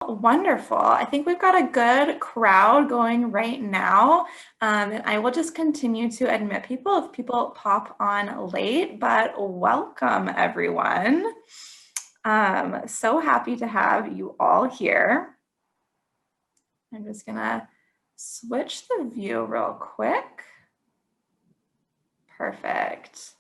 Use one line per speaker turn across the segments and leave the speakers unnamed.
Wonderful. I think we've got a good crowd going right now. And I will just continue to admit people if people pop on late, but welcome everyone. So happy to have you all here. I'm just gonna switch the view real quick. Perfect.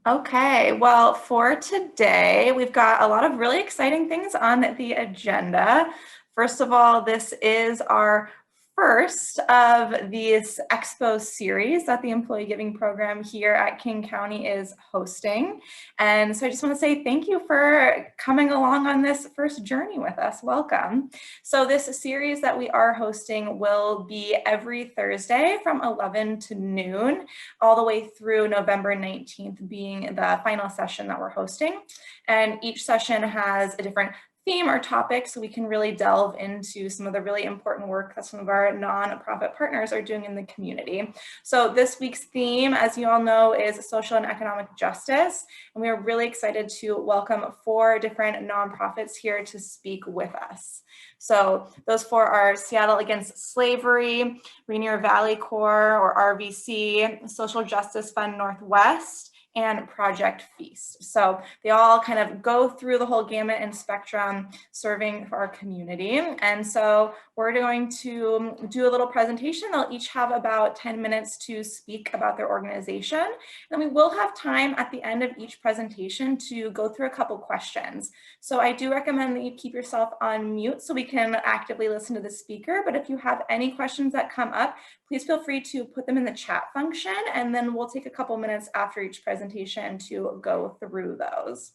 Okay, well, for today, we've got a lot of really exciting things on the agenda. First of all, this is our first of these Expo series that the Employee Giving Program here at King County is hosting. And so I just want to say thank you for coming along on this first journey with us. Welcome. So this series that we are hosting will be every Thursday from 11 to noon, all the way through November 19th being the final session that we're hosting. And each session has a different theme or topic, so we can really delve into some of the really important work that some of our nonprofit partners are doing in the community. So this week's theme, as you all know, is social and economic justice. And we are really excited to welcome 4 different nonprofits here to speak with us. So those 4 are Seattle Against Slavery, Rainier Valley Corps or RVC, Social Justice Fund Northwest, and Project Feast. So they all kind of go through the whole gamut and spectrum serving for our community. And so we're going to do a little presentation. They'll each have about 10 minutes to speak about their organization. And we will have time at the end of each presentation to go through a couple questions. So I do recommend that you keep yourself on mute so we can actively listen to the speaker. But if you have any questions that come up, please feel free to put them in the chat function, and then we'll take a couple minutes after each presentation to go through those.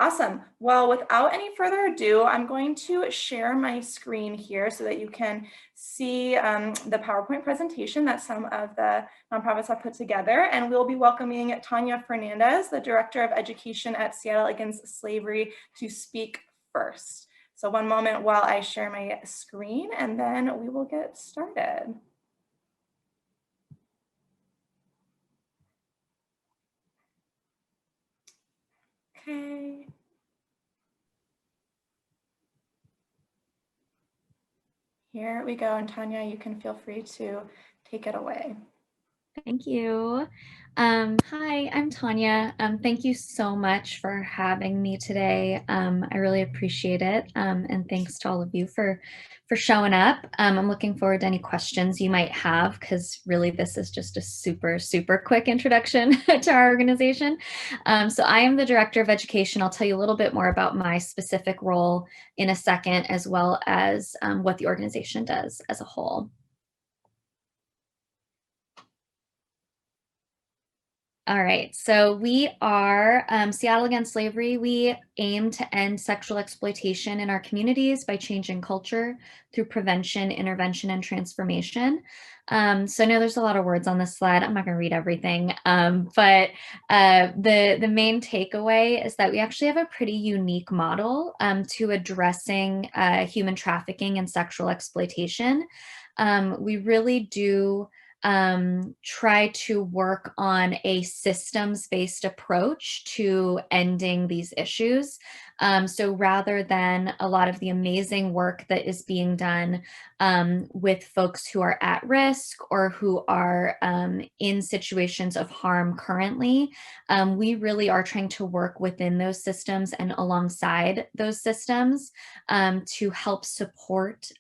Awesome. Well, without any further ado, I'm going to share my screen here so that you can see the PowerPoint presentation that some of the nonprofits have put together. And we'll be welcoming Tanya Fernandez, the Director of Education at Seattle Against Slavery, to speak first. So one moment while I share my screen, and then we will get started. Okay. Here we go. And Tanya, you can feel free to take it away.
Thank you. Hi, I'm Tanya. Thank you so much for having me today. I really appreciate it. And thanks to all of you for showing up. I'm looking forward to any questions you might have, because really this is just a super, super quick introduction to our organization. So I am the Director of Education. I'll tell you a little bit more about my specific role in a second, as well as what the organization does as a whole. All right, so we are Seattle Against Slavery. We aim to end sexual exploitation in our communities by changing culture through prevention, intervention, and transformation. So I know there's a lot of words on this slide. I'm not going to read everything, but the main takeaway is that we actually have a pretty unique model to addressing human trafficking and sexual exploitation. We really do try to work on a systems-based approach to ending these issues. So rather than a lot of the amazing work that is being done with folks who are at risk or who are in situations of harm currently, we really are trying to work within those systems and alongside those systems to help support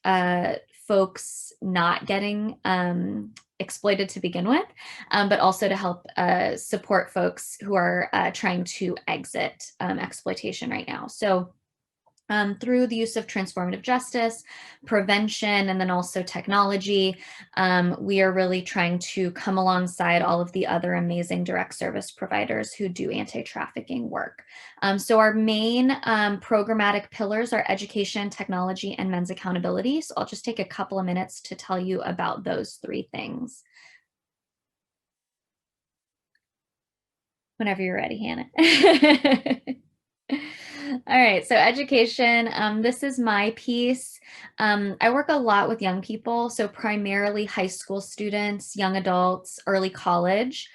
folks not getting exploited to begin with, but also to help support folks who are trying to exit exploitation right now. So through the use of transformative justice, prevention, and then also technology, we are really trying to come alongside all of the other amazing direct service providers who do anti-trafficking work. So our main programmatic pillars are education, technology, and men's accountability. So I'll just take a couple of minutes to tell you about those 3 things. Whenever you're ready, Hannah. All right, so education, this is my piece. I work a lot with young people, so primarily high school students, young adults, early college.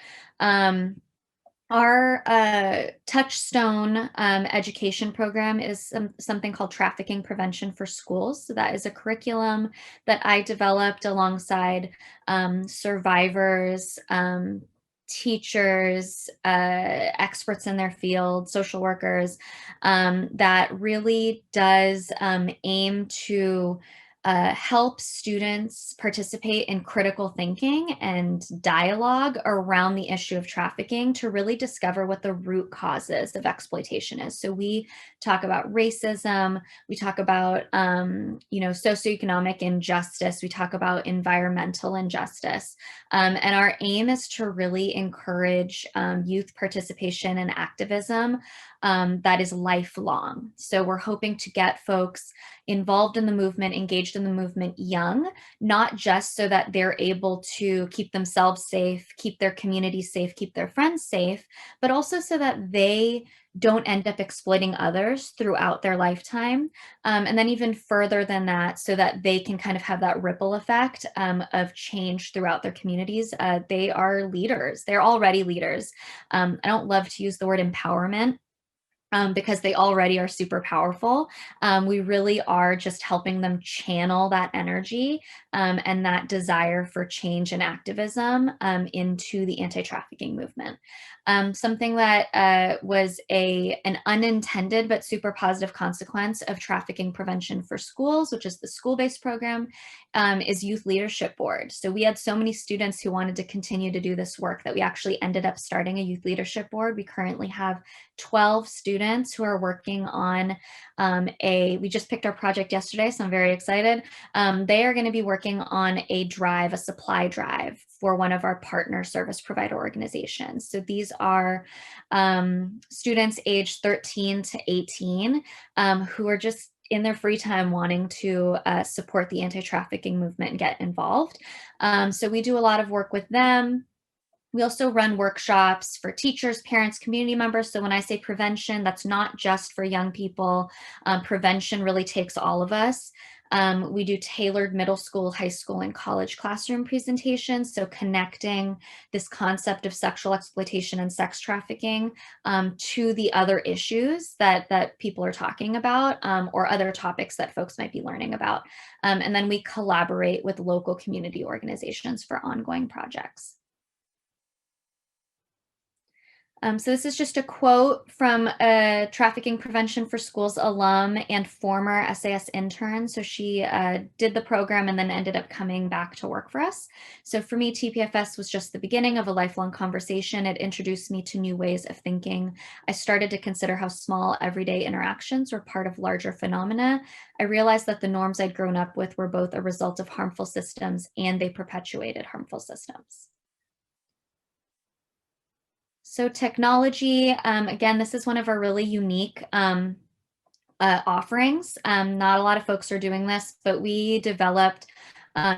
Our touchstone education program is something called Trafficking Prevention for Schools. So that is a curriculum that I developed alongside survivors, teachers, experts in their field, social workers, that really does aim to help students participate in critical thinking and dialogue around the issue of trafficking to really discover what the root causes of exploitation is. So we talk about racism, we talk about socioeconomic injustice, we talk about environmental injustice, and our aim is to really encourage youth participation and activism that is lifelong. So we're hoping to get folks involved in the movement, engaged in the movement young, not just so that they're able to keep themselves safe, keep their community safe, keep their friends safe, but also so that they don't end up exploiting others throughout their lifetime. And then even further than that, so that they can kind of have that ripple effect of change throughout their communities. They are leaders. They're already leaders. I don't love to use the word empowerment, because they already are super powerful. We really are just helping them channel that energy and that desire for change and activism into the anti-trafficking movement. Something that was an unintended but super positive consequence of Trafficking Prevention for Schools, which is the school-based program, is Youth Leadership Board. So we had so many students who wanted to continue to do this work that we actually ended up starting a Youth Leadership Board. We currently have 12 students who are working on we just picked our project yesterday, so I'm very excited. They are going to be working on a supply drive for one of our partner service provider organizations. So these are students aged 13 to 18 who are just in their free time wanting to support the anti-trafficking movement and get involved. So we do a lot of work with them. We also run workshops for teachers, parents, community members. So when I say prevention, that's not just for young people. Prevention really takes all of us. We do tailored middle school, high school, and college classroom presentations. So connecting this concept of sexual exploitation and sex trafficking to the other issues that people are talking about, or other topics that folks might be learning about. And then we collaborate with local community organizations for ongoing projects. So this is just a quote from a Trafficking Prevention for Schools alum and former SAS intern. So she did the program and then ended up coming back to work for us. So for me, TPFS was just the beginning of a lifelong conversation. It introduced me to new ways of thinking. I started to consider how small everyday interactions were part of larger phenomena. I realized that the norms I'd grown up with were both a result of harmful systems and they perpetuated harmful systems. So technology, again, this is one of our really unique offerings. Not a lot of folks are doing this, but we developed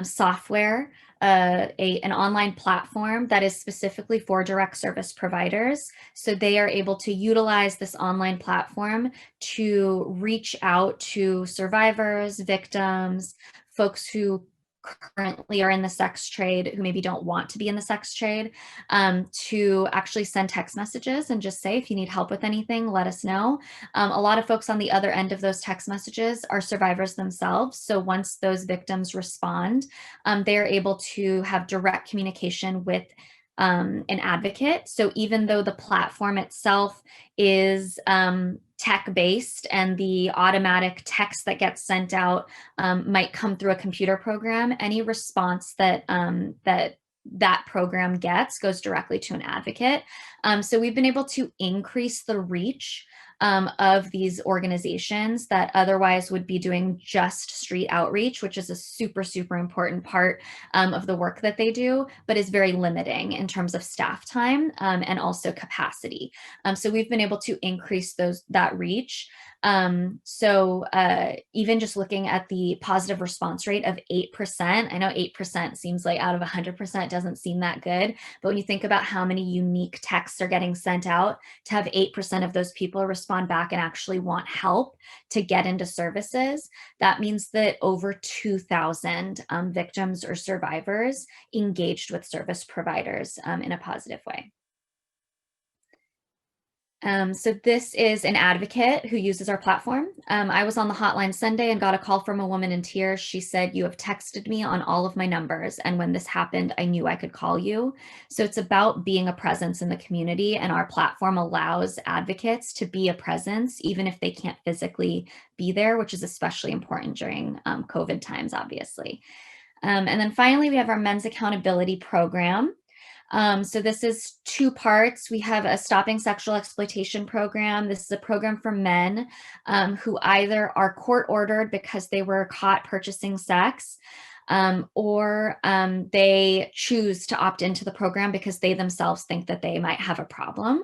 software, an online platform that is specifically for direct service providers. So they are able to utilize this online platform to reach out to survivors, victims, folks who currently are in the sex trade who maybe don't want to be in the sex trade, to actually send text messages and just say, if you need help with anything, let us know. A lot of folks on the other end of those text messages are survivors themselves. So once those victims respond, they are able to have direct communication with an advocate. So even though the platform itself is tech-based and the automatic text that gets sent out might come through a computer program, any response that that program gets goes directly to an advocate. So we've been able to increase the reach of these organizations that otherwise would be doing just street outreach, which is a super, super important part of the work that they do, but is very limiting in terms of staff time and also capacity. So we've been able to increase that reach. So even just looking at the positive response rate of 8%, I know 8% seems like out of 100% doesn't seem that good, but when you think about how many unique texts are getting sent out, to have 8% of those people respond back and actually want help to get into services, that means that over 2,000 victims or survivors engaged with service providers in a positive way. So this is an advocate who uses our platform. I was on the hotline Sunday and got a call from a woman in tears. She said, "You have texted me on all of my numbers. And when this happened, I knew I could call you." So it's about being a presence in the community. And our platform allows advocates to be a presence, even if they can't physically be there, which is especially important during COVID times, obviously. And then finally, we have our men's accountability program. So this is two parts. We have a stopping sexual exploitation program. This is a program for men who either are court ordered because they were caught purchasing sex, or they choose to opt into the program because they themselves think that they might have a problem.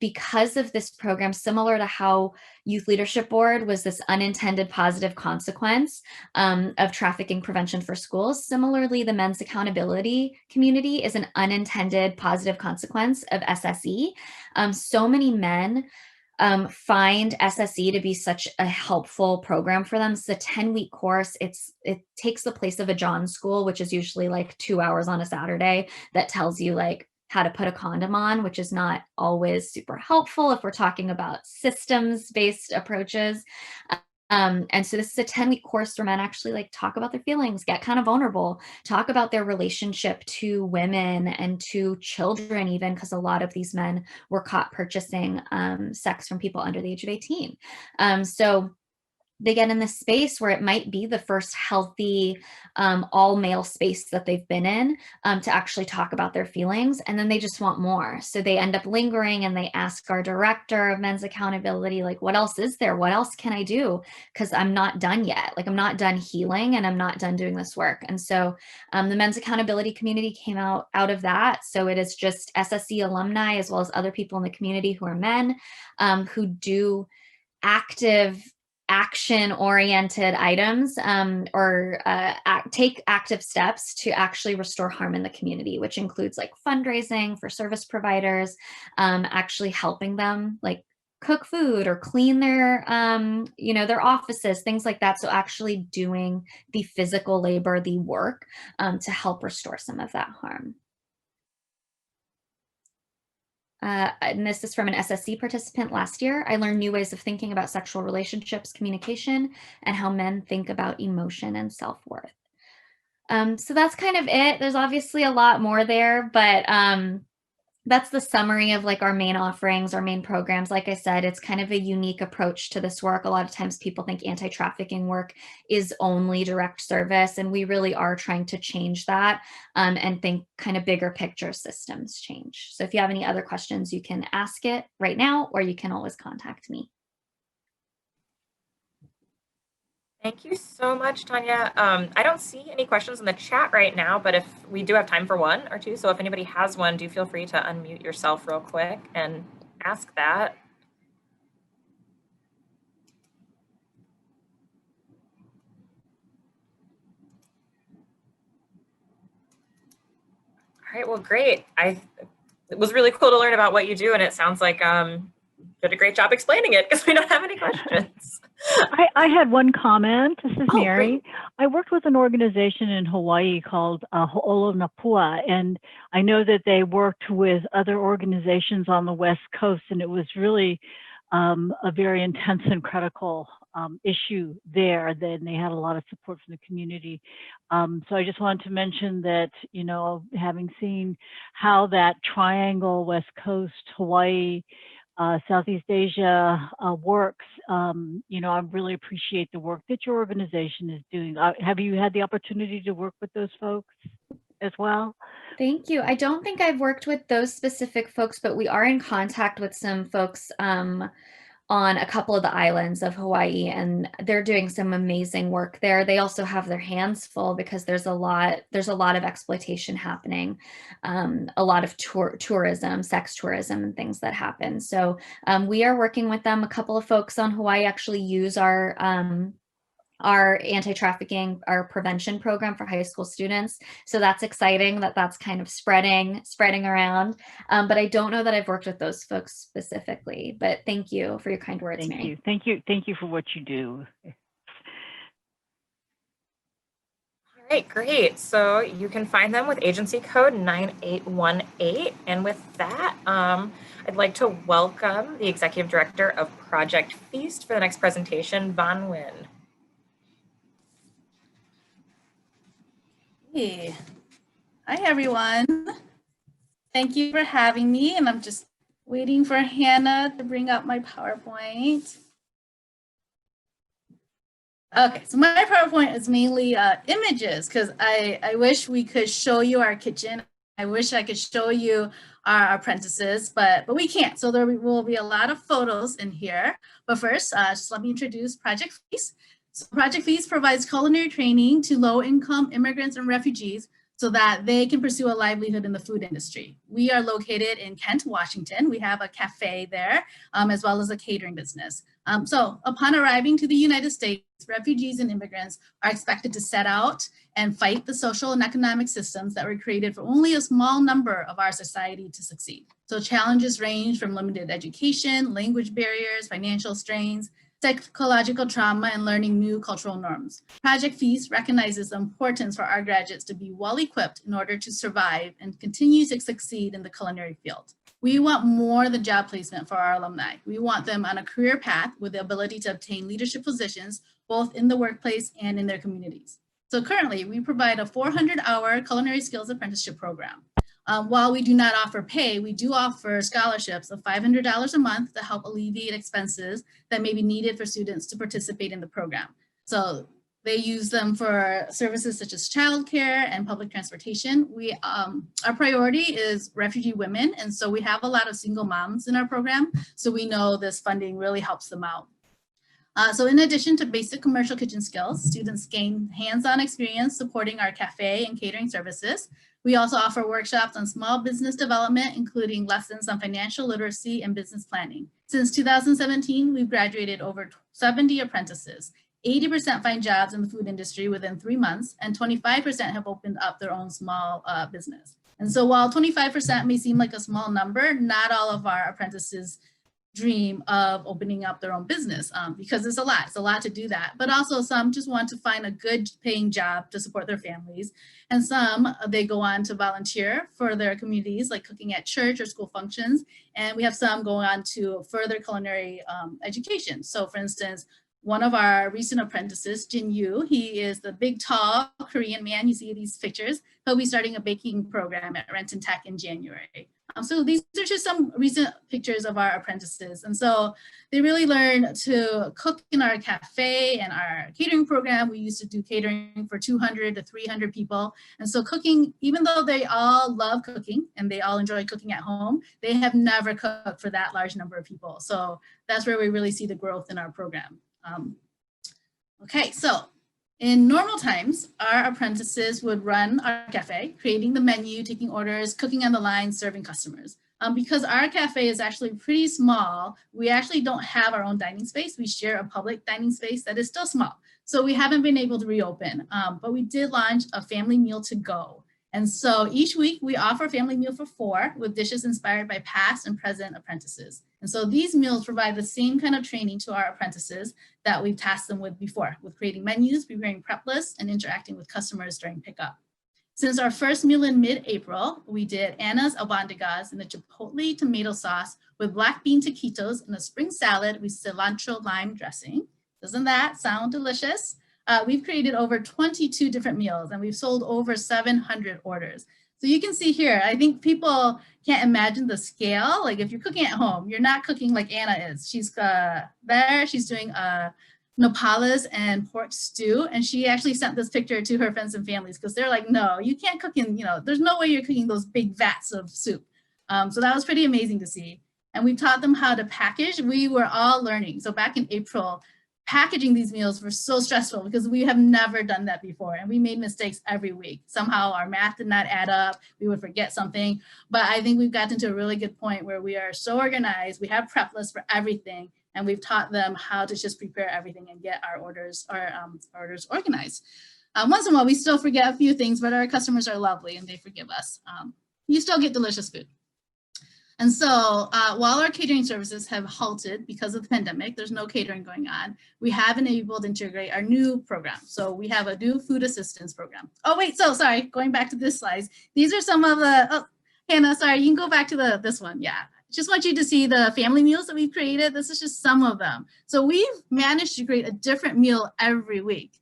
Because of this program, similar to how Youth Leadership Board was this unintended positive consequence of trafficking prevention for schools, similarly, the men's accountability community is an unintended positive consequence of SSE. So many men find SSE to be such a helpful program for them. It's a 10-week course. It takes the place of a John school, which is usually like 2 hours on a Saturday, that tells you like how to put a condom on, which is not always super helpful if we're talking about systems-based approaches. And so this is a 10-week course where men actually like talk about their feelings, get kind of vulnerable, talk about their relationship to women and to children, even because a lot of these men were caught purchasing sex from people under the age of 18. So they get in this space where it might be the first healthy all male space that they've been in to actually talk about their feelings, and then they just want more. So they end up lingering and they ask our director of men's accountability, like, what else is there? What else can I do? Because I'm not done yet. Like, I'm not done healing and I'm not done doing this work. And so the men's accountability community came out of that. So it is just SSE alumni as well as other people in the community who are men who do active action-oriented items or take active steps to actually restore harm in the community, which includes like fundraising for service providers, actually helping them like cook food or clean their their offices, things like that. So actually doing the physical labor, the work to help restore some of that harm. And this is from an SSC participant last year. "I learned new ways of thinking about sexual relationships, communication, and how men think about emotion and self-worth." So that's kind of it. There's obviously a lot more there, but that's the summary of like our main offerings, our main programs. Like I said, it's kind of a unique approach to this work. A lot of times people think anti-trafficking work is only direct service, and we really are trying to change that and think kind of bigger picture systems change. So if you have any other questions, you can ask it right now, or you can always contact me.
Thank you so much, Tanya. I don't see any questions in the chat right now, but if we do have time for one or two, so if anybody has one, do feel free to unmute yourself real quick and ask that. All right, well, great. It was really cool to learn about what you do, and it sounds like you did a great job explaining it because we don't have any questions.
I had one comment. This is Mary.
Great.
I worked with an organization in Hawaii called Ho'olonapua, and I know that they worked with other organizations on the West Coast, and it was really a very intense and critical issue there. Then they had a lot of support from the community. So I just wanted to mention that, you know, having seen how that triangle, West Coast, Hawaii, Southeast Asia works, you know, I really appreciate the work that your organization is doing. Have you had the opportunity to work with those folks as well?
Thank you. I don't think I've worked with those specific folks, but we are in contact with some folks on a couple of the islands of Hawaii, and they're doing some amazing work there. They also have their hands full because there's a lot of exploitation happening, a lot of tourism, sex tourism and things that happen. So we are working with them. A couple of folks on Hawaii actually use our anti-trafficking, our prevention program for high school students. So that's exciting that that's kind of spreading around. But I don't know that I've worked with those folks specifically, but thank you for your kind words, Mary.
Thank you for what you do.
All right, great. So you can find them with agency code 9818. And with that, I'd like to welcome the Executive Director of Project Feast for the next presentation, Van Nguyen.
Hey. Hi, everyone. Thank you for having me. And I'm just waiting for Hannah to bring up my PowerPoint. Okay, so my PowerPoint is mainly images because I wish we could show you our kitchen. I wish I could show you our apprentices, but we can't. So there will be a lot of photos in here. But first, just let me introduce Project Feast. So Project Feast provides culinary training to low-income immigrants and refugees so that they can pursue a livelihood in the food industry. We are located in Kent, Washington. We have a cafe there, as well as a catering business. So upon arriving to the United States, refugees and immigrants are expected to set out and fight the social and economic systems that were created for only a small number of our society to succeed. So challenges range from limited education, language barriers, financial strains, psychological trauma, and learning new cultural norms. Project Feast recognizes the importance for our graduates to be well equipped in order to survive and continue to succeed in the culinary field. We want more than job placement for our alumni. We want them on a career path with the ability to obtain leadership positions, both in the workplace and in their communities. So currently, we provide a 400-hour culinary skills apprenticeship program. While we do not offer pay, we do offer scholarships of $500 a month to help alleviate expenses that may be needed for students to participate in the program. So they use them for services such as childcare and public transportation. Our priority is refugee women, and so we have a lot of single moms in our program, so we know this funding really helps them out. So in addition to basic commercial kitchen skills, students gain hands-on experience supporting our cafe and catering services. We also offer workshops on small business development, including lessons on financial literacy and business planning. Since 2017, we've graduated over 70 apprentices. 80% find jobs in the food industry within 3 months, and 25% have opened up their own small business. And so while 25% may seem like a small number, not all of our apprentices dream of opening up their own business because it's a lot to do that. But also some just want to find a good paying job to support their families. And some, they go on to volunteer for their communities, like cooking at church or school functions. And we have some go on to further culinary education. So for instance, one of our recent apprentices, Jin Yu, he is the big, tall Korean man. You see these pictures. He'll be starting a baking program at Renton Tech in January. So these are just some recent pictures of our apprentices. And so they really learn to cook in our cafe and our catering program. We used to do catering for 200 to 300 people. And so cooking, even though they all love cooking and they all enjoy cooking at home, they have never cooked for that large number of people. So that's where we really see the growth in our program. Okay, so in normal times, our apprentices would run our cafe, creating the menu, taking orders, cooking on the line, serving customers. Because our cafe is actually pretty small, we actually don't have our own dining space. We share a public dining space that is still small. So we haven't been able to reopen, but we did launch a family meal to go. And so each week we offer a family meal for 4 with dishes inspired by past and present apprentices. And so these meals provide the same kind of training to our apprentices that we've tasked them with before, with creating menus, preparing prep lists, and interacting with customers during pickup. Since our first meal in mid-April, we did Anna's albondigas in a chipotle tomato sauce with black bean taquitos and a spring salad with cilantro lime dressing. Doesn't that sound delicious? We've created over 22 different meals and we've sold over 700 orders. So you can see here, I think people can't imagine the scale. Like if you're cooking at home, you're not cooking like Anna is. She's there, she's doing nopales and pork stew. And she actually sent this picture to her friends and families because they're like, no, you can't cook in, there's no way you're cooking those big vats of soup. So that was pretty amazing to see. And we taught them how to package. We were all learning. So back in April, packaging these meals were so stressful because we have never done that before and we made mistakes every week. Somehow our math did not add up, we would forget something, but I think we've gotten to a really good point where we are so organized, we have prep lists for everything, and we've taught them how to just prepare everything and get our orders organized. Once in a while, we still forget a few things, but our customers are lovely and they forgive us. You still get delicious food. And so while our catering services have halted because of the pandemic, there's no catering going on, we have enabled to integrate our new program. So we have a new food assistance program. Oh, wait, so sorry, going back to this slide. These are some of the, oh, Hannah, sorry, you can go back to this one, yeah. Just want you to see the family meals that we've created. This is just some of them. So we've managed to create a different meal every week.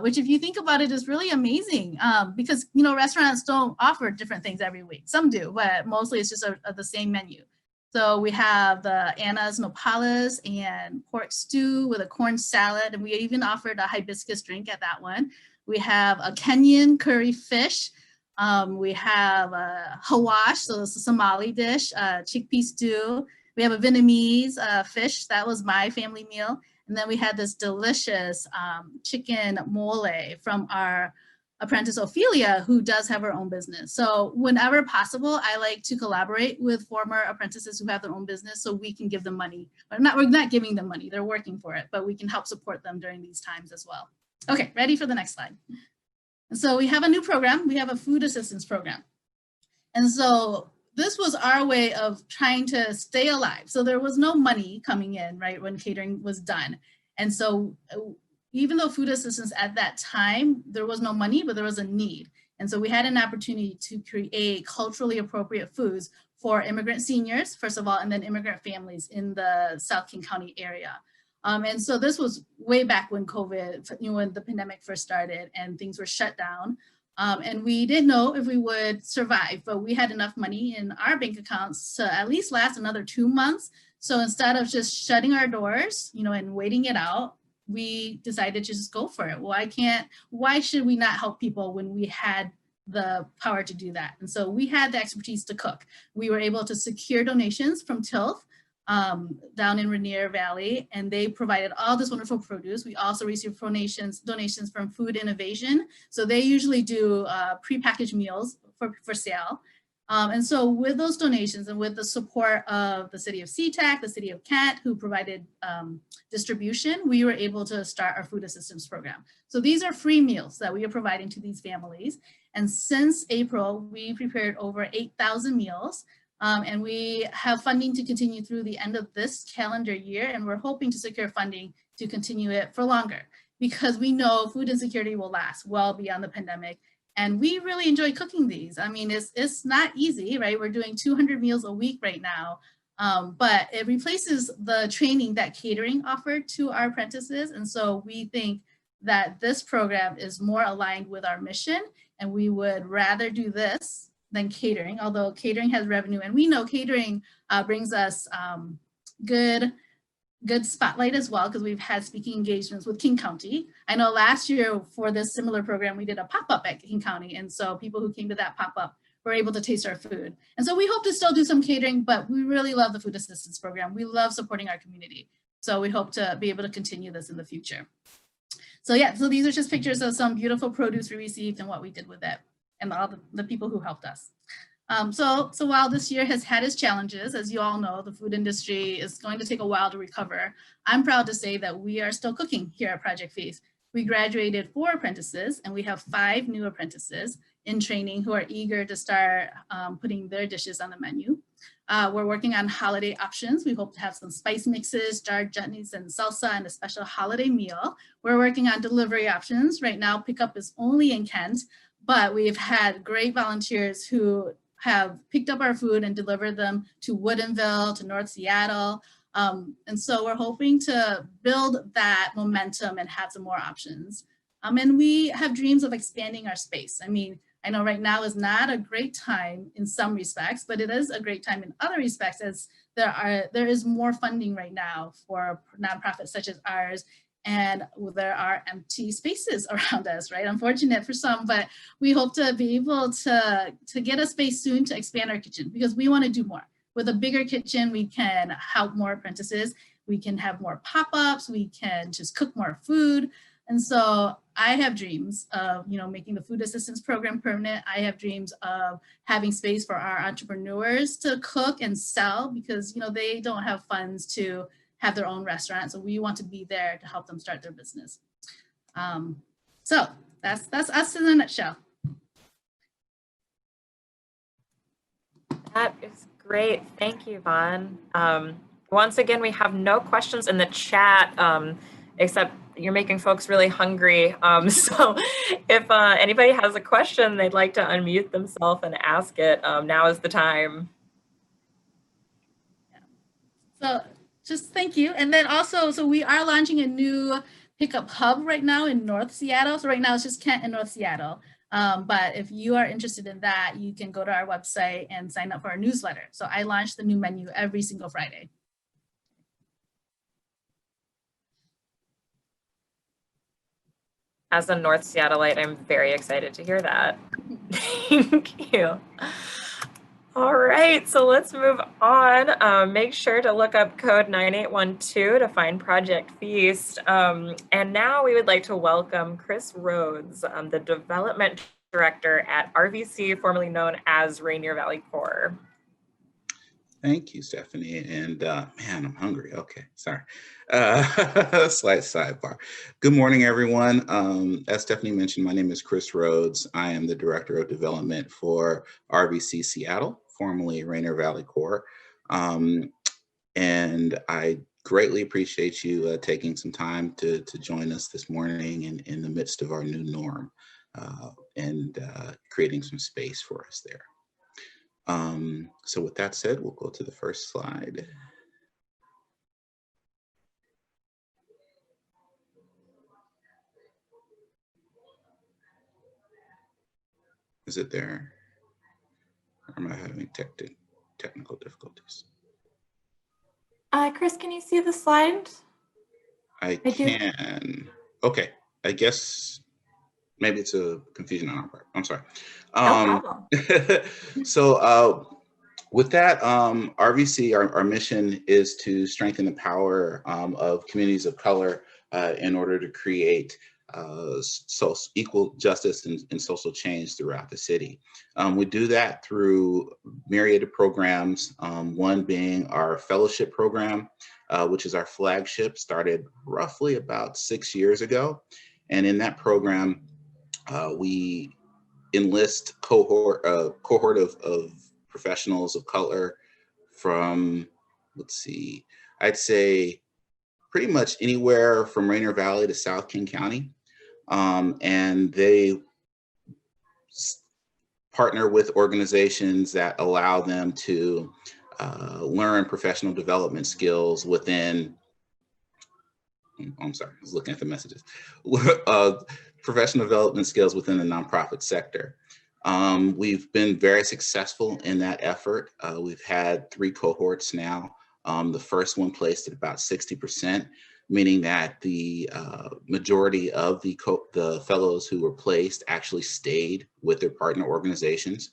Which if you think about it is really amazing because, you know, restaurants don't offer different things every week. Some do, but mostly it's just the same menu. So we have the Anna's nopales and pork stew with a corn salad. And we even offered a hibiscus drink at that one. We have a Kenyan curry fish. We have a hawash, so it's a Somali dish, chickpea stew. We have a Vietnamese fish. That was my family meal. And then we had this delicious chicken mole from our apprentice Ophelia, who does have her own business. So whenever possible, I like to collaborate with former apprentices who have their own business so we can give them money. We're not giving them money, they're working for it, but we can help support them during these times as well. Okay, ready for the next slide. And so we have a new program. We have a food assistance program. And so this was our way of trying to stay alive. So there was no money coming in, right, when catering was done. And so even though food assistance at that time, there was no money, but there was a need. And so we had an opportunity to create culturally appropriate foods for immigrant seniors, first of all, and then immigrant families in the South King County area. And so this was way back when COVID, you know, when the pandemic first started and things were shut down. And we didn't know if we would survive, but we had enough money in our bank accounts to at least last another 2 months. So instead of just shutting our doors, you know, and waiting it out, we decided to just go for it. Why should we not help people when we had the power to do that? And so we had the expertise to cook. We were able to secure donations from TILF down in Rainier Valley, and they provided all this wonderful produce. We also received donations from Food Innovation. So they usually do prepackaged meals for sale. And so with those donations and with the support of the city of SeaTac, the city of Kent, who provided distribution, we were able to start our food assistance program. So these are free meals that we are providing to these families. And since April, we prepared over 8,000 meals. And we have funding to continue through the end of this calendar year, and we're hoping to secure funding to continue it for longer because we know food insecurity will last well beyond the pandemic. And we really enjoy cooking these. I mean, it's not easy, right? We're doing 200 meals a week right now, but it replaces the training that catering offered to our apprentices. And so we think that this program is more aligned with our mission, and we would rather do this than catering, although catering has revenue, and we know catering brings us good spotlight as well, because we've had speaking engagements with King County. I know last year for this similar program, we did a pop-up at King County, and so people who came to that pop-up were able to taste our food. And so we hope to still do some catering, but we really love the food assistance program. We love supporting our community. So we hope to be able to continue this in the future. So yeah, so these are just pictures of some beautiful produce we received and what we did with it, and all the people who helped us. So while this year has had its challenges, as you all know, the food industry is going to take a while to recover. I'm proud to say that we are still cooking here at Project Feast. We graduated 4 apprentices, and we have 5 new apprentices in training who are eager to start putting their dishes on the menu. We're working on holiday options. We hope to have some spice mixes, jarred chutneys, and salsa, and a special holiday meal. We're working on delivery options. Right now, pickup is only in Kent, but we've had great volunteers who have picked up our food and delivered them to Woodinville, to North Seattle. And so we're hoping to build that momentum and have some more options. And we have dreams of expanding our space. I mean, I know right now is not a great time in some respects, but it is a great time in other respects, as there is more funding right now for nonprofits such as ours. And there are empty spaces around us, right? Unfortunate for some, but we hope to be able to get a space soon to expand our kitchen, because we want to do more. With a bigger kitchen, we can help more apprentices. We can have more pop-ups. We can just cook more food. And so I have dreams of, you know, making the food assistance program permanent. I have dreams of having space for our entrepreneurs to cook and sell, because, you know, they don't have funds to have their own restaurant. So we want to be there to help them start their business. So that's us in a nutshell.
That is great. Great, thank you, Vaughn. Once again, we have no questions in the chat, except you're making folks really hungry. So if anybody has a question, they'd like to unmute themselves and ask it, now is the time.
So just thank you. And then also, so we are launching a new pickup hub right now in North Seattle. So right now it's just Kent and North Seattle. But if you are interested in that, you can go to our website and sign up for our newsletter. So I launch the new menu every single Friday.
As a North Seattleite, I'm very excited to hear that. Thank you. All right, so let's move on. Make sure to look up code 9812 to find Project Feast. And now we would like to welcome Chris Rhodes, the Development Director at RVC, formerly known as Rainier Valley Corps.
Thank you, Stephanie. And man, I'm hungry. Okay, sorry. Slight sidebar. Good morning, everyone. As Stephanie mentioned, my name is Chris Rhodes. I am the Director of Development for RVC Seattle, formerly Rainier Valley Corps. And I greatly appreciate you taking some time to join us this morning in the midst of our new norm and creating some space for us there. So with that said, we'll go to the first slide. Is it there? Or am I having technical difficulties?
Chris, can you see the slide?
I can. Okay, I guess maybe it's a confusion on our part. I'm sorry.
No problem.
So with that, RVC, our mission is to strengthen the power of communities of color in order to create equal justice and social change throughout the city. We do that through myriad of programs, one being our fellowship program, which is our flagship, started roughly about 6 years ago. And in that program, we enlist cohort of professionals of color from, let's see, I'd say pretty much anywhere from Rainier Valley to South King County. And they partner with organizations that allow them to learn professional development skills within, I'm sorry, I was looking at the messages, professional development skills within the nonprofit sector. We've been very successful in that effort. We've had 3 cohorts now. The first one placed at about 60%, meaning that the majority of the fellows who were placed actually stayed with their partner organizations,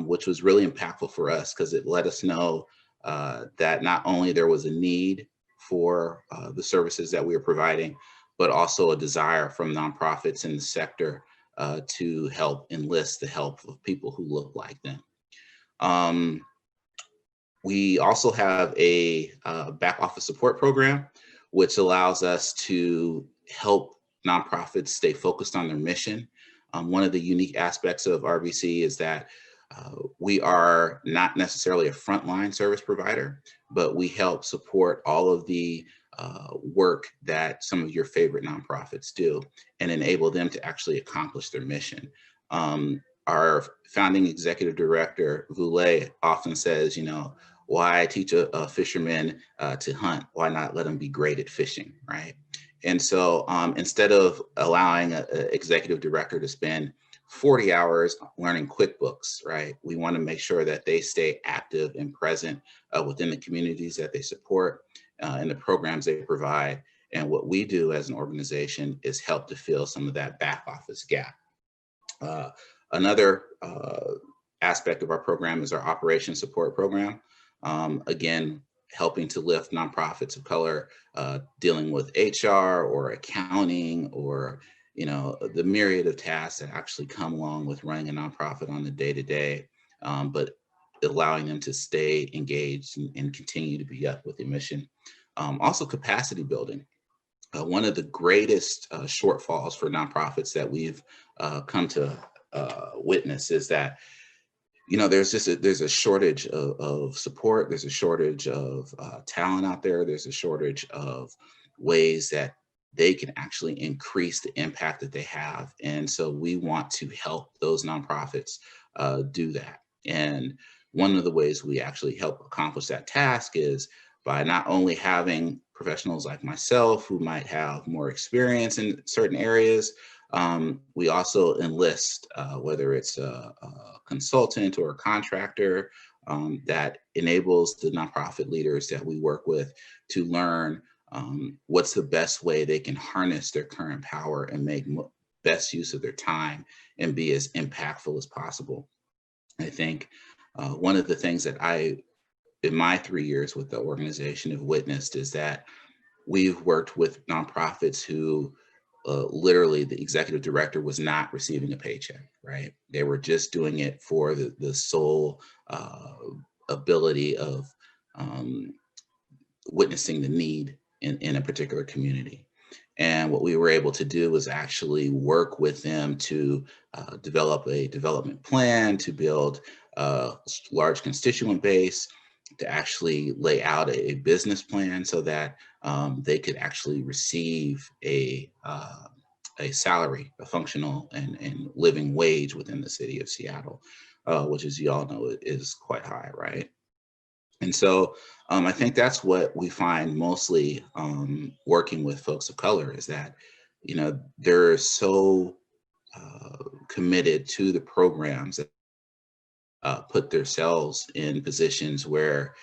which was really impactful for us because it let us know that not only there was a need for the services that we were providing, but also a desire from nonprofits in the sector to help enlist the help of people who look like them. We also have a back office support program, which allows us to help nonprofits stay focused on their mission. One of the unique aspects of RVC is that we are not necessarily a frontline service provider, but we help support all of the work that some of your favorite nonprofits do and enable them to actually accomplish their mission. Our founding executive director, Voulet, often says, you know, why teach a fisherman to hunt? Why not let them be great at fishing, right? And so instead of allowing an executive director to spend 40 hours learning QuickBooks, right? We want to make sure that they stay active and present within the communities that they support and the programs they provide. And what we do as an organization is help to fill some of that back office gap. Another aspect of our program is our operations support program. Again, helping to lift nonprofits of color, dealing with HR or accounting or, you know, the myriad of tasks that actually come along with running a nonprofit on the day-to-day, but allowing them to stay engaged and continue to be up with the mission. Also capacity building. One of the greatest shortfalls for nonprofits that we've come to witness is that you know, there's a shortage of support. There's a shortage of talent out there. There's a shortage of ways that they can actually increase the impact that they have. And so we want to help those nonprofits do that. And one of the ways we actually help accomplish that task is by not only having professionals like myself who might have more experience in certain areas, we also enlist, whether it's a consultant or a contractor, that enables the nonprofit leaders that we work with to learn what's the best way they can harness their current power and make best use of their time and be as impactful as possible. I think one of the things that in my 3 years with the organization, have witnessed is that we've worked with nonprofits who literally the executive director was not receiving a paycheck, right? They were just doing it for the sole ability of witnessing the need in a particular community. And what we were able to do was actually work with them to develop a development plan, to build a large constituent base, to actually lay out a business plan so that they could actually receive a salary, a functional and living wage within the city of Seattle, which, as you all know, is quite high, right? And so I think that's what we find mostly working with folks of color is that, you know, they're so committed to the programs that put themselves in positions where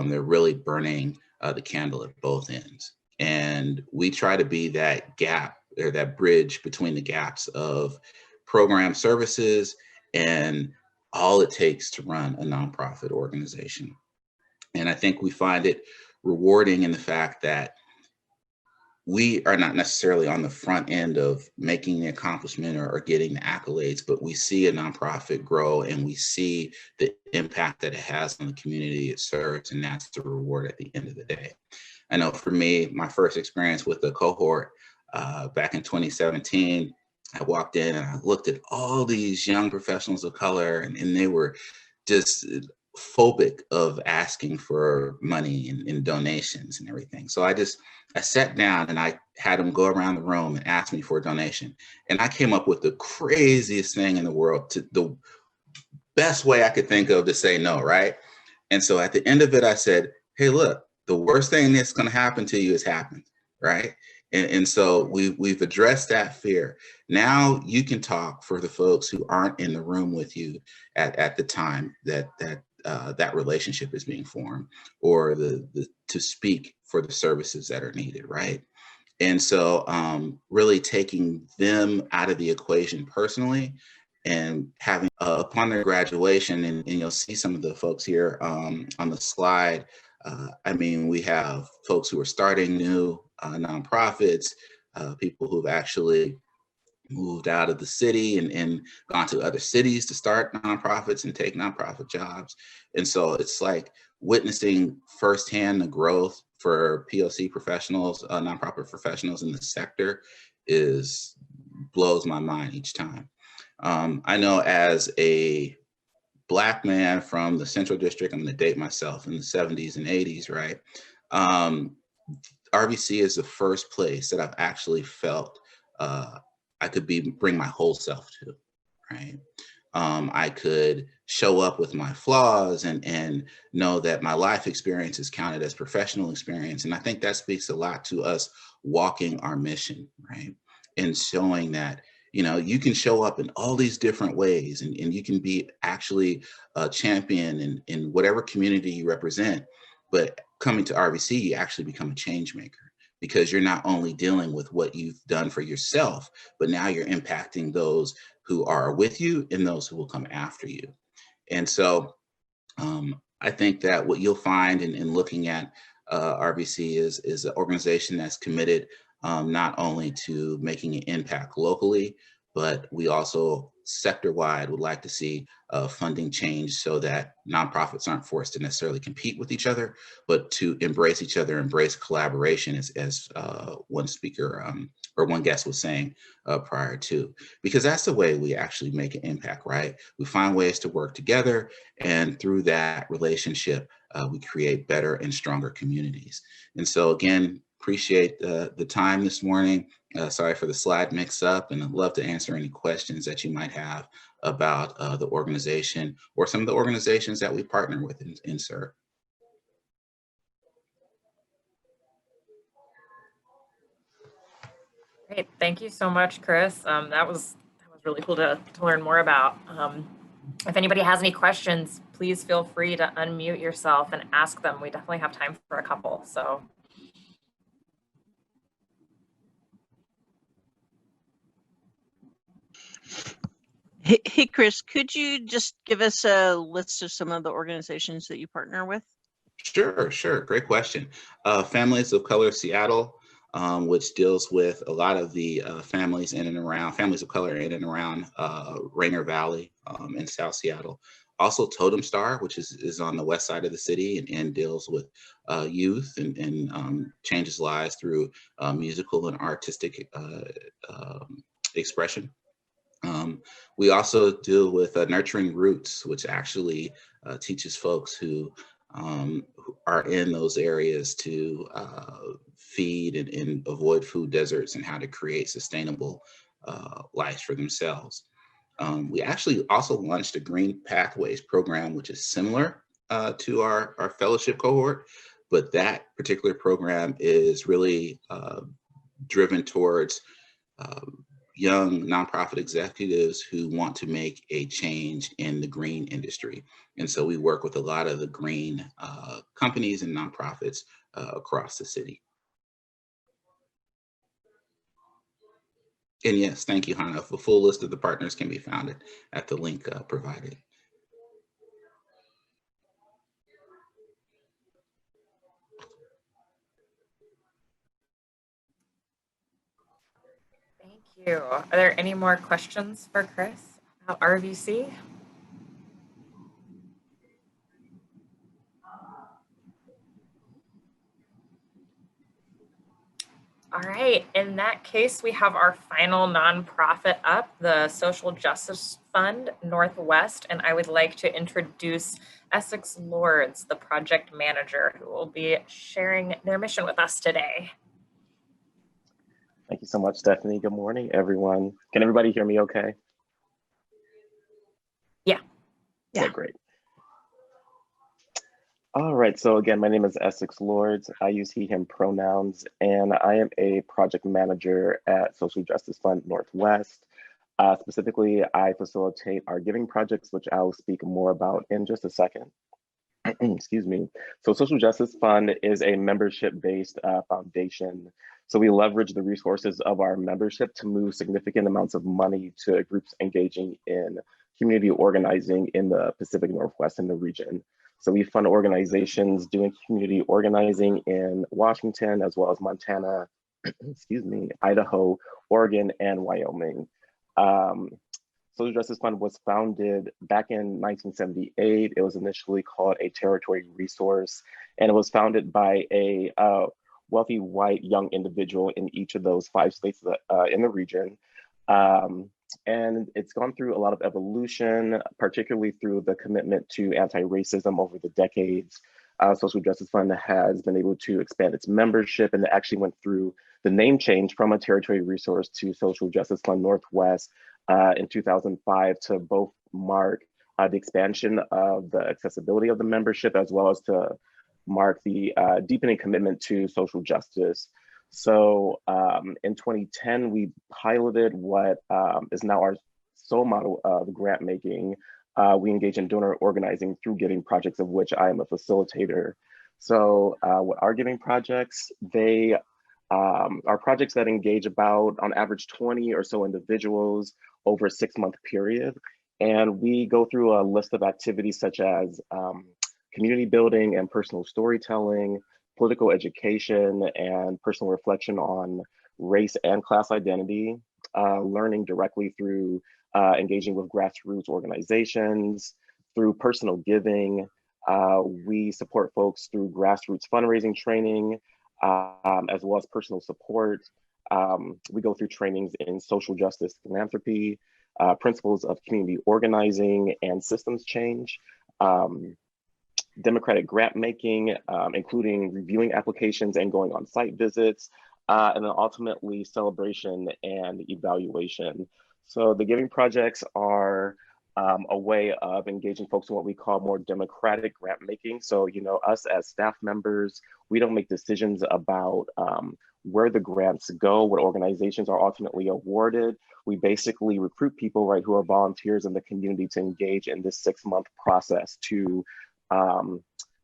they're really burning the candle at both ends. And we try to be that gap or that bridge between the gaps of program services and all it takes to run a nonprofit organization. And I think we find it rewarding in the fact that we are not necessarily on the front end of making the accomplishment or getting the accolades, but we see a nonprofit grow and we see the impact that it has on the community it serves, and that's the reward at the end of the day. I know for me, my first experience with the cohort back in 2017, I walked in and I looked at all these young professionals of color, and they were just phobic of asking for money and donations and everything. So I sat down and I had them go around the room and ask me for a donation. And I came up with the craziest thing in the world, the best way I could think of to say no, right? And so at the end of it, I said, hey, look, the worst thing that's going to happen to you has happened, right? And so we've addressed that fear. Now you can talk for the folks who aren't in the room with you at the time that relationship is being formed, or to speak for the services that are needed, right? And so really taking them out of the equation personally, and having upon their graduation, and you'll see some of the folks here on the slide. I mean, we have folks who are starting new nonprofits, people who've actually moved out of the city and gone to other cities to start nonprofits and take nonprofit jobs. And so it's like witnessing firsthand the growth for POC professionals, nonprofit professionals in the sector blows my mind each time. I know as a Black man from the Central District, I'm gonna date myself, in the 70s and 80s, right? RVC is the first place that I've actually felt I could bring my whole self to, right? I could show up with my flaws and know that my life experience is counted as professional experience. And I think that speaks a lot to us walking our mission, right? And showing that, you know, you can show up in all these different ways, and you can be actually a champion in whatever community you represent. But coming to RVC, you actually become a change maker, because you're not only dealing with what you've done for yourself, but now you're impacting those who are with you and those who will come after you. And so I think that what you'll find in looking at RVC is an organization that's committed not only to making an impact locally, but we also sector-wide would like to see funding change so that nonprofits aren't forced to necessarily compete with each other, but to embrace each other, embrace collaboration, as one speaker or one guest was saying prior to, because that's the way we actually make an impact, right? We find ways to work together, and through that relationship, we create better and stronger communities. And so again, appreciate the time this morning. Sorry for the slide mix up, and I'd love to answer any questions that you might have about the organization or some of the organizations that we partner with in serve.
Great, thank you so much, Chris. That was really cool to learn more about. If anybody has any questions, please feel free to unmute yourself and ask them. We definitely have time for a couple, so.
Hey, Chris, could you just give us a list of some of the organizations that you partner with?
Sure. Great question. Families of Color Seattle, which deals with a lot of the families in and around, families of color in and around Rainier Valley in South Seattle. Also Totem Star, which is on the west side of the city and deals with youth and changes lives through musical and artistic expression. We also deal with Nurturing Roots, which actually teaches folks who are in those areas to feed and avoid food deserts and how to create sustainable lives for themselves. We actually also launched a Green Pathways program, which is similar to our fellowship cohort, but that particular program is really driven towards young nonprofit executives who want to make a change in the green industry. And so we work with a lot of the green companies and nonprofits across the city. And yes, thank you, Hannah. The full list of the partners can be found at the link provided.
Thank you. Are there any more questions for Chris about RVC? All right, in that case, we have our final nonprofit up, the Social Justice Fund Northwest, and I would like to introduce Essex Lords, the project manager, who will be sharing their mission with us today.
Thank you so much, Stephanie. Good morning, everyone. Can everybody hear me okay?
Yeah.
Okay, great. All right, so again, my name is Essex Lords. I use he, him pronouns, and I am a project manager at Social Justice Fund Northwest. Specifically, I facilitate our giving projects, which I'll speak more about in just a second. Excuse me. So Social Justice Fund is a membership-based foundation. So we leverage the resources of our membership to move significant amounts of money to groups engaging in community organizing in the Pacific Northwest in the region. So we fund organizations doing community organizing in Washington, as well as Montana, excuse me, Idaho, Oregon, and Wyoming. Social Justice Fund was founded back in 1978. It was initially called a territory resource, and it was founded by a wealthy white young individual in each of those 5 states in the region. And it's gone through a lot of evolution, particularly through the commitment to anti-racism over the decades. Social Justice Fund has been able to expand its membership, and it actually went through the name change from a territory resource to Social Justice Fund Northwest in 2005 to both mark the expansion of the accessibility of the membership, as well as to mark the deepening commitment to social justice. So in 2010, we piloted what is now our sole model of grant making. We engage in donor organizing through giving projects, of which I am a facilitator. So what are giving projects? They are projects that engage about, on average, 20 or so individuals over a 6-month period. And we go through a list of activities such as community building and personal storytelling, political education and personal reflection on race and class identity, learning directly through engaging with grassroots organizations, through personal giving. We support folks through grassroots fundraising training, as well as personal support. We go through trainings in social justice philanthropy, principles of community organizing and systems change, democratic grant making, including reviewing applications and going on site visits, and then ultimately celebration and evaluation. So the giving projects are a way of engaging folks in what we call more democratic grant making. So, you know, us as staff members, we don't make decisions about where the grants go, what organizations are ultimately awarded. We basically recruit people, right, who are volunteers in the community to engage in this 6-month process to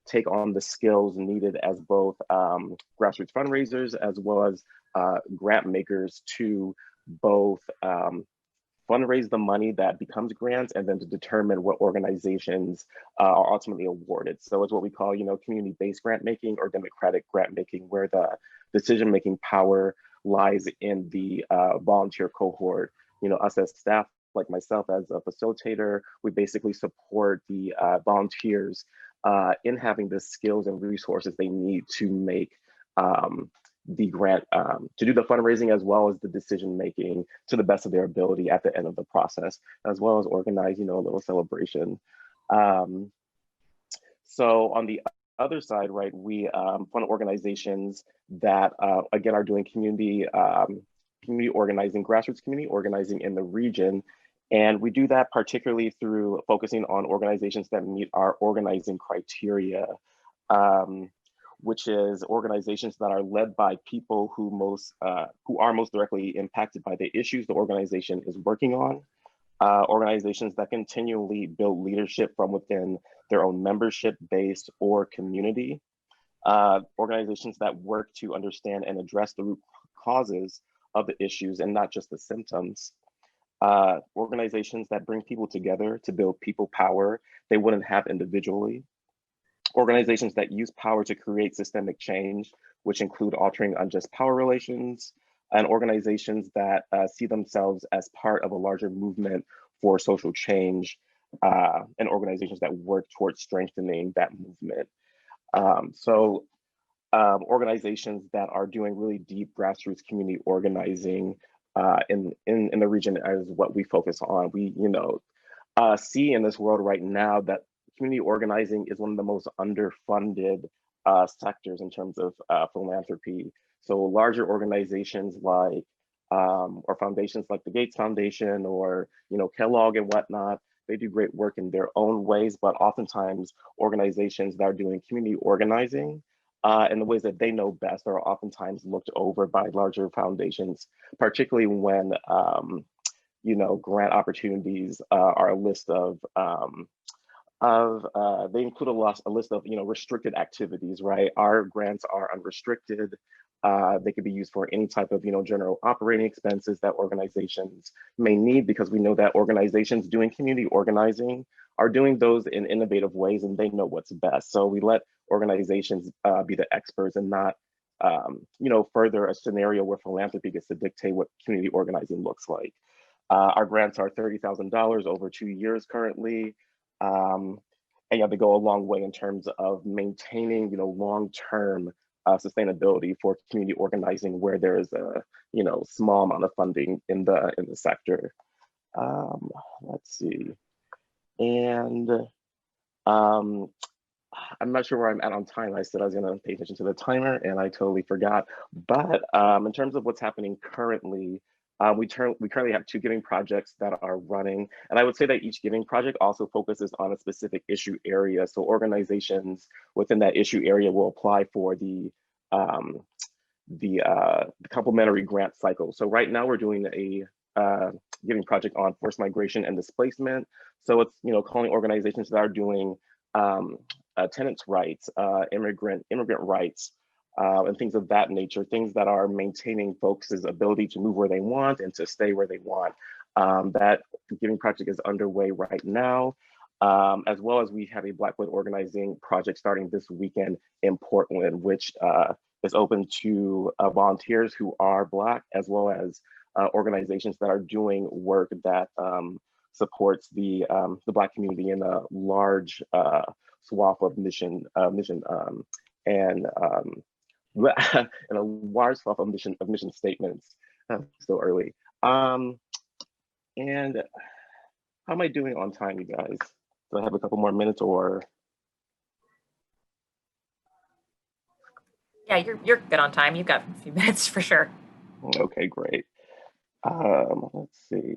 take on the skills needed as both grassroots fundraisers as well as grant makers to both fundraise the money that becomes grants and then to determine what organizations are ultimately awarded. So it's what we call, you know, community-based grant making or democratic grant making, where the decision-making power lies in the volunteer cohort. You know, us as staff, like myself as a facilitator, we basically support the volunteers in having the skills and resources they need to make the grant, to do the fundraising as well as the decision making to the best of their ability at the end of the process, as well as organize, you know, a little celebration. So on the other side, right, we fund organizations that, again, are doing community organizing, grassroots community organizing in the region. And we do that particularly through focusing on organizations that meet our organizing criteria, which is organizations that are led by people who are most directly impacted by the issues the organization is working on, organizations that continually build leadership from within their own membership base or community, organizations that work to understand and address the root causes of the issues and not just the symptoms, organizations that bring people together to build people power they wouldn't have individually, organizations that use power to create systemic change, which include altering unjust power relations, and organizations that see themselves as part of a larger movement for social change, and organizations that work towards strengthening that movement. Organizations that are doing really deep grassroots community organizing in the region is what we focus on. We, you know, see in this world right now that community organizing is one of the most underfunded sectors in terms of philanthropy. So larger organizations like, or foundations like the Gates Foundation or, you know, Kellogg and whatnot, they do great work in their own ways, but oftentimes organizations that are doing community organizing in the ways that they know best are oftentimes looked over by larger foundations, particularly when, you know, grant opportunities are a list of they include a list of, you know, restricted activities, right? Our grants are unrestricted. They could be used for any type of, you know, general operating expenses that organizations may need, because we know that organizations doing community organizing are doing those in innovative ways and they know what's best. So we let organizations be the experts and not, you know, further a scenario where philanthropy gets to dictate what community organizing looks like. Our grants are $30,000 over 2 years currently. And yeah, they go a long way in terms of maintaining, you know, long-term sustainability for community organizing where there is a, you know, small amount of funding in the sector. Let's see. And I'm not sure where I'm at on time. I said I was going to pay attention to the timer and I totally forgot. But in terms of what's happening currently, we currently have 2 giving projects that are running. And I would say that each giving project also focuses on a specific issue area. So organizations within that issue area will apply for the complementary grant cycle. So right now we're doing a giving project on forced migration and displacement. So it's, you know, calling organizations that are doing tenants' rights, immigrant rights, and things of that nature, things that are maintaining folks' ability to move where they want and to stay where they want. That giving project is underway right now, as well as we have a Black-led organizing project starting this weekend in Portland, which is open to volunteers who are Black, as well as organizations that are doing work that supports the Black community in a large swath of mission and and a large swath of mission statements. Still early. And how am I doing on time, you guys? Do I have a couple more minutes or?
Yeah, you're good on time. You've got a few minutes for sure.
Okay, great. Let's see.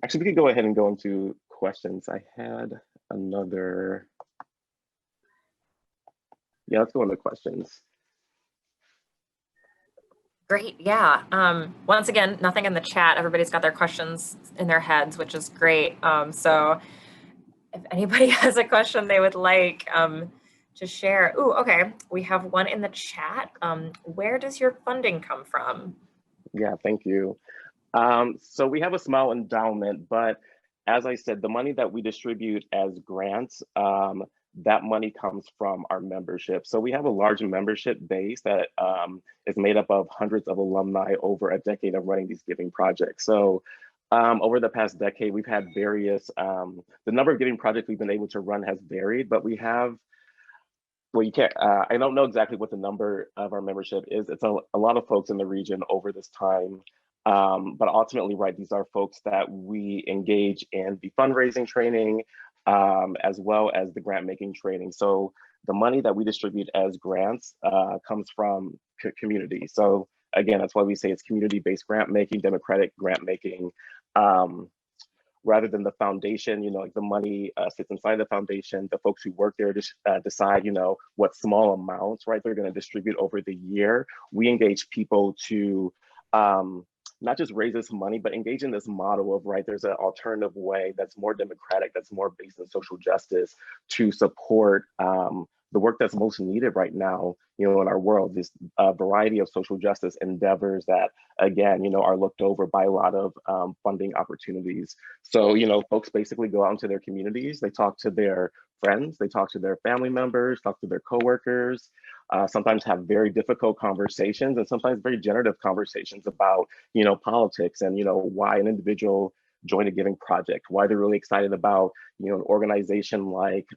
Actually, we could go ahead and go into questions. I had another. Yeah, let's go into questions.
Great, yeah. Once again, nothing in the chat. Everybody's got their questions in their heads, which is great. So if anybody has a question they would like to share. Ooh, okay, we have one in the chat. Where does your funding come from?
Yeah, thank you. So we have a small endowment, but as I said, the money that we distribute as grants, that money comes from our membership. So we have a large membership base that is made up of hundreds of alumni over a decade of running these giving projects. So over the past decade, we've had various, the number of giving projects we've been able to run has varied, but we have, well, you can't, I don't know exactly what the number of our membership is. It's a lot of folks in the region over this time. But ultimately, right, these are folks that we engage in the fundraising training, as well as the grant making training. So the money that we distribute as grants comes from community. So again, that's why we say it's community-based grant making, democratic grant making, rather than the foundation. You know, like the money sits inside the foundation. The folks who work there just decide, you know, what small amounts, right, they're going to distribute over the year. We engage people to not just raise this money, but engage in this model of, right, there's an alternative way that's more democratic, that's more based in social justice to support the work that's most needed right now, you know, in our world, this variety of social justice endeavors that, again, you know, are looked over by a lot of funding opportunities. So, you know, folks basically go out into their communities, they talk to their friends, they talk to their family members, talk to their coworkers, sometimes have very difficult conversations and sometimes very generative conversations about, you know, politics and, you know, why an individual joined a giving project, why they're really excited about, you know, an organization like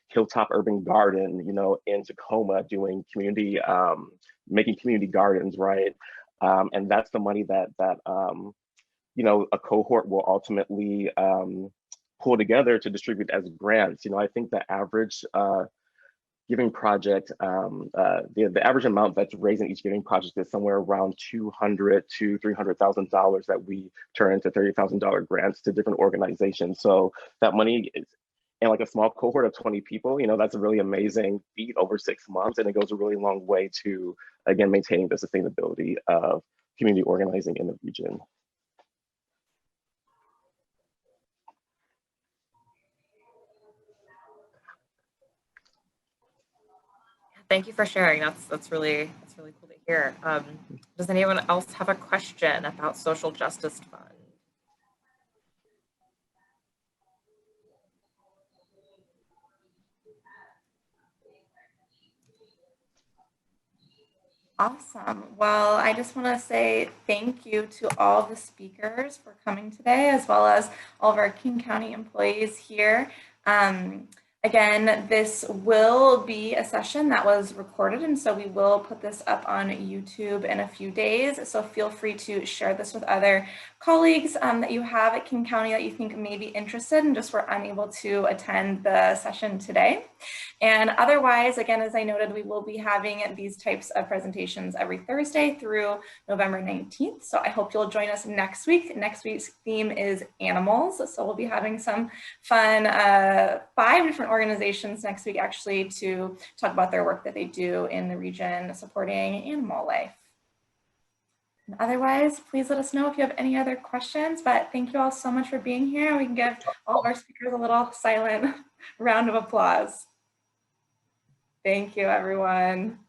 Hilltop Urban Garden, you know, in Tacoma doing community, making community gardens, right? And that's the money that you know, a cohort will ultimately pull together to distribute as grants. You know, I think the average giving project, the average amount that's raised in each giving project is somewhere around $200,000 to $300,000 that we turn into $30,000 grants to different organizations. So that money is, and like a small cohort of 20 people, you know, that's a really amazing feat over 6 months. And it goes a really long way to, again, maintaining the sustainability of community organizing in the region.
Thank you for sharing. That's really cool to hear. Does anyone else have a question about Social Justice Fund?
Awesome. Well, I just want to say thank you to all the speakers for coming today, as well as all of our King County employees here. Again, this will be a session that was recorded, and so we will put this up on YouTube in a few days. So feel free to share this with other colleagues that you have at King County that you think may be interested and just were unable to attend the session today. And otherwise, again, as I noted, we will be having these types of presentations every Thursday through November 19th. So I hope you'll join us next week. Next week's theme is animals. So we'll be having some fun, 5 different organizations next week actually to talk about their work that they do in the region supporting animal life. And otherwise, please let us know if you have any other questions, but thank you all so much for being here. We can give all of our speakers a little silent round of applause. Thank you, everyone.